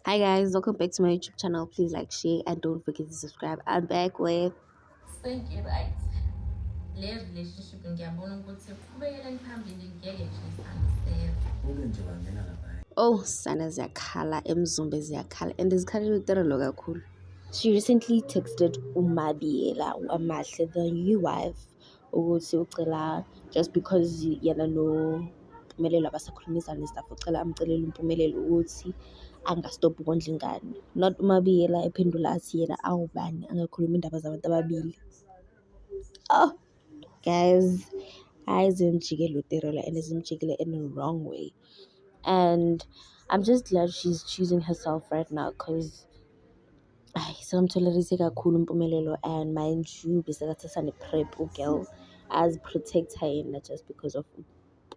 Hi guys, welcome back to my YouTube channel. Please like, share, and don't forget to subscribe. I'm back with Right. Le relationship ngiyabona ukuthi kuqhubekela phambili ngeke nje sisandiseve. Sana Ziyakhala, Mzumbe Ziyakhala, and this currently kakhulu. She recently texted Umabiela Amahle, the new wife, ukuthi ucela just because yena no Mpumelelo abasakhulumisana stuff ucela amcelele uMpumelelo ukuthi angastop ukondla ingane. Not Umabiela ephendula athi yena awubani angakhuluma indaba zabantu ababili. Oh guys, ayizimjikelo uTerela and izimjikelo in the wrong way. And I'm just glad she's choosing herself right now because sekamtholerise kakhulu uMpumelelo, and mind you besekathatha ne-prep ugirl aziprotector yena just because of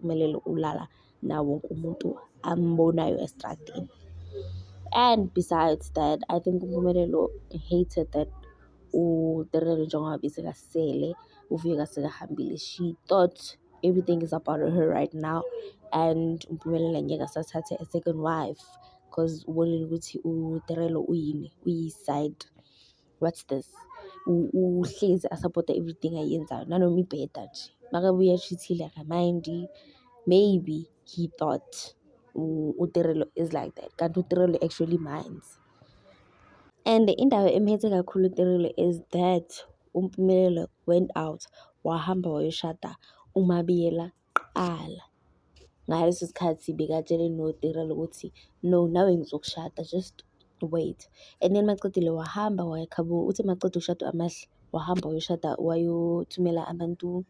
uMpumelelo ulala nawo wonke umuntu ambonayo estradini. And besides that, I think uMpumelelo hated that uTerelo njengoba besekasele ufika sekahambile. She thought everything is about her right now, and uMpumelelo ngeke asathathe a second wife because ubonile ukuthi uTerelo uyi-side. What's this? Uhlezi asupporta everything ayenzayo nanoma ibheda nje makabuya ashithile akamind. Maybe he thought uTerelo is like that kanti uTerelo actually minds. And indaba emhethe kakhulu uTerelo is that uMpumelelo went out wahamba wayoshada uMabiela kuqala. Ngaleso sikhathi bekatshele noTerelo ukuthi no, nawe ngizokushada, just wait. And then macedile wahamba wayakhabo uthi maceda ukushada Amahle wahamba wayothumela abantu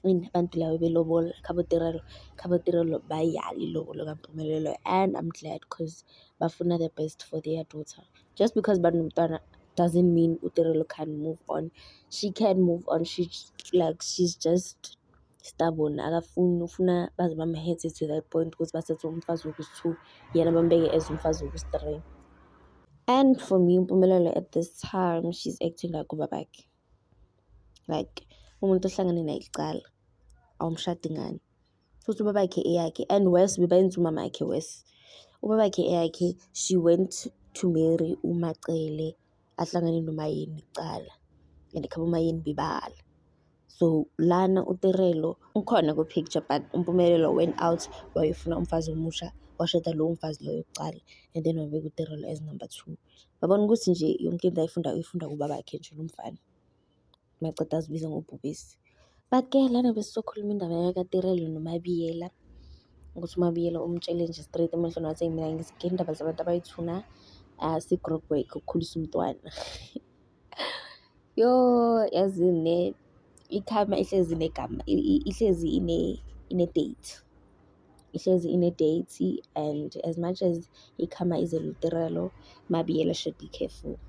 laba belobola khabo Terelo bayala ilobolo kaMpumelelo. And I'm glad because bafuna the best for their daughter. Just because banomntwana doesn't mean uTerelo can move on. She can move on. She's just stubborn. Ufuna baze bamhethe to that point ukuthi basethe umfazi wokusi-2 yena bambeke as umfazi wokusi-3. And for me uMpumelelo at this time she's acting like ubabakhe, like umuntu ohlangane naye kuqala awumshadi ngani futhi ubabakhe eyakhe. And worse bebayenza umamakhe worse. Ubabakhe eyakhe she went to marry uMacele ahlangane noMayeni kuqala, and ekhaba uMayeni bebala. So lana uTerelo ukhona ku-picture but uMpumelelo went out wayofuna umfazi omusha washada lowo mfazi loyo kuqala, and then wabeka uTerelo as number 2. Babona ukuthi nje yonke into ayifunda kubabakhe nje nomfana maceda azibiza ngobhubesi. But-ke lana besizokhuluma indaba yakaTerelo noMabiela ukuthi uMabiela umtshele nje straight emehlweni wathi mina ngizigeda indaba zabantu abayithuna si-groundwork ukukhulisa umntwana. Yo yazini ikhama ihlezi negama, ihlezi ine-date, ihlezi ine-date. And as much as ikhama is a Luterelo, Mabiela should be careful